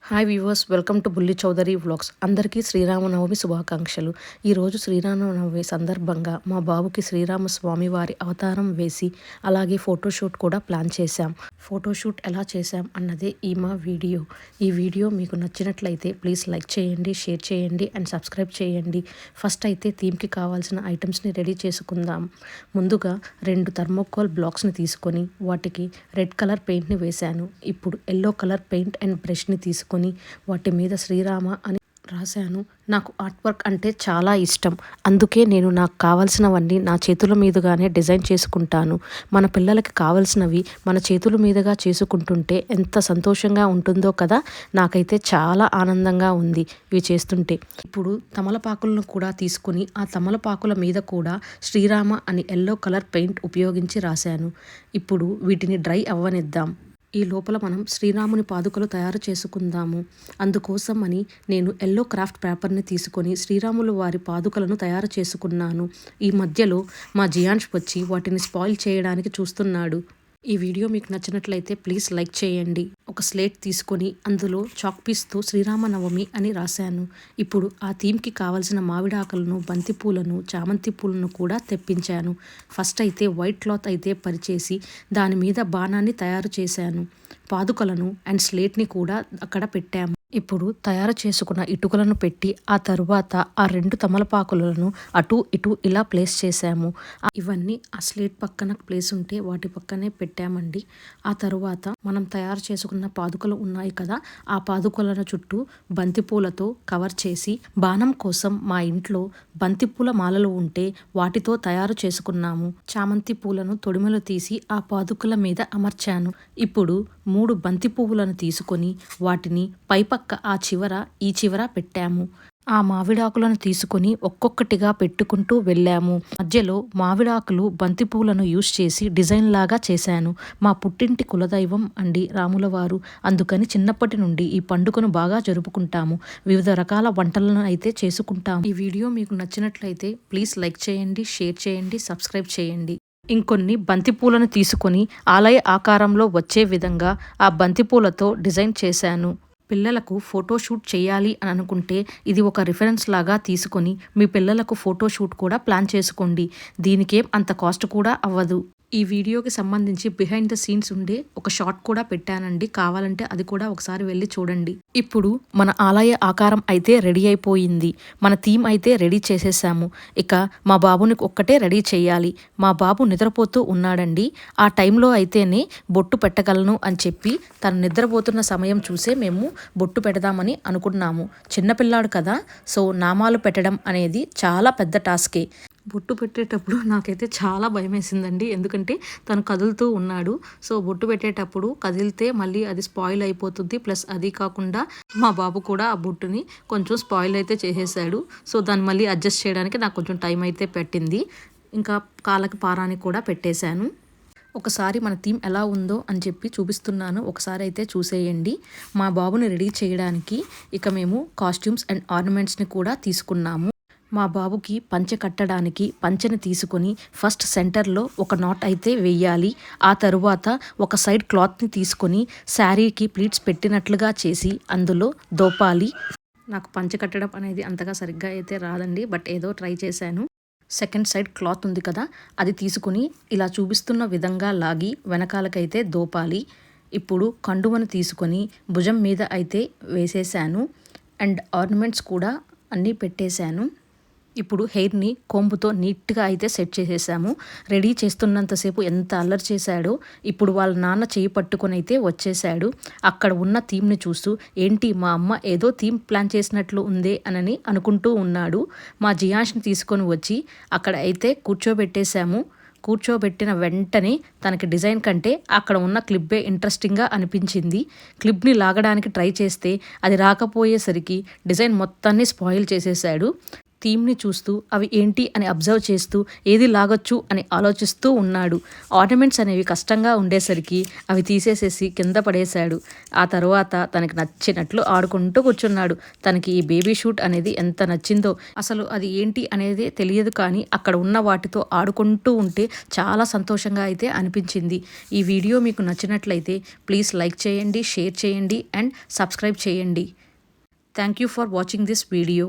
Hi viewers, welcome to బుల్లి Chowdary vlogs. అందరికీ శ్రీరామనవమి శుభాకాంక్షలు. ఈరోజు శ్రీరామనవమి సందర్భంగా మా బాబుకి శ్రీరామస్వామి వారి అవతారం వేసి అలాగే ఫోటోషూట్ కూడా ప్లాన్ చేశాం. ఫోటోషూట్ ఎలా చేశాం అన్నదే ఈ మా వీడియో. ఈ వీడియో మీకు నచ్చినట్లయితే ప్లీజ్ లైక్ చేయండి, షేర్ చేయండి అండ్ సబ్స్క్రైబ్ చేయండి. ఫస్ట్ అయితే థీమ్కి కావాల్సిన ఐటమ్స్ని రెడీ చేసుకుందాం. ముందుగా 2 థర్మోకోల్ బ్లాక్స్ని తీసుకొని వాటికి రెడ్ కలర్ పెయింట్ని వేశాను. ఇప్పుడు ఎల్లో కలర్ పెయింట్ అండ్ బ్రష్ని తీసుకొని వాటి మీద శ్రీరామ అని రాశాను. నాకు ఆర్ట్ వర్క్ అంటే చాలా ఇష్టం. అందుకే నేను నాకు కావాల్సినవన్నీ నా చేతుల మీదుగానే డిజైన్ చేసుకుంటాను. మన పిల్లలకి కావాల్సినవి మన చేతుల మీదుగా చేసుకుంటుంటే ఎంత సంతోషంగా ఉంటుందో కదా. నాకైతే చాలా ఆనందంగా ఉంది ఇవి చేస్తుంటే. ఇప్పుడు తమలపాకులను కూడా తీసుకుని ఆ తమలపాకుల మీద కూడా శ్రీరామ అని ఎల్లో కలర్ పెయింట్ ఉపయోగించి రాశాను. ఇప్పుడు వీటిని డ్రై అవ్వనిద్దాం. ఈ లోపల మనం శ్రీరాముని పాదుకలు తయారు చేసుకుందాము. అందుకోసం అని నేను ఎల్లో క్రాఫ్ట్ పేపర్ని తీసుకొని శ్రీరాములు వారి పాదుకలను తయారు చేసుకున్నాను. ఈ మధ్యలో మా జియాన్ష్ వచ్చి వాటిని స్పాయిల్ చేయడానికి చూస్తున్నాడు. ఈ వీడియో మీకు నచ్చినట్లయితే ప్లీజ్ లైక్ చేయండి. ఒక స్లేట్ తీసుకొని అందులో చాక్ పీస్తో శ్రీరామనవమి అని రాశాను. ఇప్పుడు ఆ థీమ్కి కావాల్సిన మామిడాకులను, బంతిపూలను, చామంతి పూలను కూడా తెప్పించాను. ఫస్ట్ అయితే వైట్ క్లాత్ అయితే పరిచేసి దాని మీద బాణాన్ని తయారు చేశాను. పాదుకలను అండ్ స్లేట్ని కూడా అక్కడ పెట్టాము. ఇప్పుడు తయారు చేసుకున్న ఇటుకలను పెట్టి ఆ తరువాత ఆ 2 తమలపాకులను అటు ఇటు ఇలా ప్లేస్ చేశాము. ఇవన్నీ ఆ స్లేట్ పక్కన ప్లేస్ ఉంటే వాటి పక్కనే పెట్టామండి. ఆ తరువాత మనం తయారు చేసుకున్న పాదుకలు ఉన్నాయి కదా, ఆ పాదుకలను చుట్టూ బంతిపూలతో కవర్ చేసి బాణం కోసం మా ఇంట్లో బంతిపూల మాలలు ఉంటే వాటితో తయారు చేసుకున్నాము. చామంతి పూలను తొడిమలు తీసి ఆ పాదుకల మీద అమర్చాను. ఇప్పుడు 3 బంతి పువ్వులను తీసుకొని వాటిని పైపక్క ఆ చివర ఈ చివర పెట్టాము. ఆ మామిడాకులను తీసుకొని ఒక్కొక్కటిగా పెట్టుకుంటూ వెళ్ళాము. మధ్యలో మామిడాకులు బంతి పూలను యూస్ చేసి డిజైన్ లాగా చేశాను. మా పుట్టింటి కులదైవం అండి రాములవారు. అందుకని చిన్నప్పటి నుండి ఈ పండుగను బాగా జరుపుకుంటాము. వివిధ రకాల వంటలను అయితే చేసుకుంటాము. ఈ వీడియో మీకు నచ్చినట్లయితే ప్లీజ్ లైక్ చేయండి, షేర్ చేయండి, సబ్స్క్రైబ్ చేయండి. ఇంకొన్ని బంతిపూలను తీసుకొని ఆలయ ఆకారంలో వచ్చే విధంగా ఆ బంతిపూలతో డిజైన్ చేశాను. పిల్లలకు ఫోటోషూట్ చేయాలి అని అనుకుంటే ఇది ఒక రిఫరెన్స్ లాగా తీసుకొని మీ పిల్లలకు ఫోటోషూట్ కూడా ప్లాన్ చేసుకోండి. దీనికేం అంత కాస్ట్ కూడా అవ్వదు. ఈ వీడియోకి సంబంధించి బిహైండ్ ద సీన్స్ ఉండే ఒక షార్ట్ కూడా పెట్టానండి. కావాలంటే అది కూడా ఒకసారి వెళ్ళి చూడండి. ఇప్పుడు మన ఆలయ ఆకారం అయితే రెడీ అయిపోయింది. మన థీమ్ అయితే రెడీ చేసేసాము. ఇక మా బాబుని ఒక్కటే రెడీ చేయాలి. మా బాబు నిద్రపోతూ ఉన్నాడండి. ఆ టైంలో అయితేనే బొట్టు పెట్టగలను అని చెప్పి తను నిద్రపోతున్న సమయం చూసే మేము బొట్టు పెడదామని అనుకున్నాము. చిన్నపిల్లాడు కదా, సో నామాలు పెట్టడం అనేది చాలా పెద్ద టాస్కే. బొట్టు పెట్టేటప్పుడు నాకైతే చాలా భయం వేసిందండి. ఎందుకంటే తను కదులుతూ ఉన్నాడు. సో బొట్టు పెట్టేటప్పుడు కదిలితే మళ్ళీ అది స్పాయిల్ అయిపోతుంది. ప్లస్ అది కాకుండా మా బాబు కూడా ఆ బొట్టుని కొంచెం స్పాయిల్ అయితే చేసేసాడు. సో దాన్ని మళ్ళీ అడ్జస్ట్ చేయడానికి నాకు కొంచెం టైం అయితే పట్టింది. ఇంకా కాళ్ళకి పారానికి కూడా పెట్టేశాను. ఒకసారి మన థీమ్ ఎలా ఉందో అని చెప్పి చూపిస్తున్నాను. ఒకసారి అయితే చూసేయండి. మా బాబుని రెడీ చేయడానికి ఇక మేము కాస్ట్యూమ్స్ అండ్ ఆర్నమెంట్స్ని కూడా తీసుకున్నాము. మా బాబుకి పంచె కట్టడానికి పంచెని తీసుకొని ఫస్ట్ సెంటర్లో ఒక నాట్ అయితే వేయాలి. ఆ తరువాత ఒక సైడ్ క్లాత్ని తీసుకొని శారీకి ప్లీట్స్ పెట్టినట్లుగా చేసి అందులో దోపాలి. నాకు పంచె కట్టడం అనేది అంతగా సరిగ్గా అయితే రాదండి, బట్ ఏదో ట్రై చేశాను. సెకండ్ సైడ్ క్లాత్ ఉంది కదా, అది తీసుకుని ఇలా చూపిస్తున్న విధంగా లాగి వెనకాలకైతే దోపాలి. ఇప్పుడు కండువను తీసుకొని భుజం మీద అయితే వేసేసాను. అండ్ ఆర్నమెంట్స్ కూడా అన్నీ పెట్టేశాను. ఇప్పుడు హెయిర్ని కొంబుతో నీట్గా అయితే సెట్ చేసేసాము. రెడీ చేస్తున్నంతసేపు ఎంత అల్లరి చేశాడో. ఇప్పుడు వాళ్ళ నాన్న చేయి పట్టుకొని అయితే వచ్చేసాడు. అక్కడ ఉన్న థీమ్ని చూస్తూ ఏంటి మా అమ్మ ఏదో థీమ్ ప్లాన్ చేసినట్లు ఉందే అని అనుకుంటూ ఉన్నాడు. మా జియాన్ష్ని తీసుకొని వచ్చి అక్కడ అయితే కూర్చోబెట్టేశాము. కూర్చోబెట్టిన వెంటనే తనకి డిజైన్ కంటే అక్కడ ఉన్న క్లిప్పే ఇంట్రెస్టింగ్గా అనిపించింది. క్లిప్ని లాగడానికి ట్రై చేస్తే అది రాకపోయేసరికి డిజైన్ మొత్తాన్ని స్పాయిల్ చేసేసాడు. థీమ్ని చూస్తూ అవి ఏంటి అని అబ్జర్వ్ చేస్తూ ఏది లాగొచ్చు అని ఆలోచిస్తూ ఉన్నాడు. ఆర్నమెంట్స్ అనేవి కష్టంగా ఉండేసరికి అవి తీసేసేసి కింద పడేశాడు. ఆ తర్వాత తనకి నచ్చినట్లు ఆడుకుంటూ కూర్చున్నాడు. తనకి ఈ బేబీ షూట్ అనేది ఎంత నచ్చిందో, అసలు అది ఏంటి అనేది తెలియదు, కానీ అక్కడ ఉన్న వాటితో ఆడుకుంటూ ఉంటే చాలా సంతోషంగా అయితే అనిపించింది. ఈ వీడియో మీకు నచ్చినట్లయితే ప్లీజ్ లైక్ చేయండి, షేర్ చేయండి అండ్ సబ్స్క్రైబ్ చేయండి. Thank you for watching this video.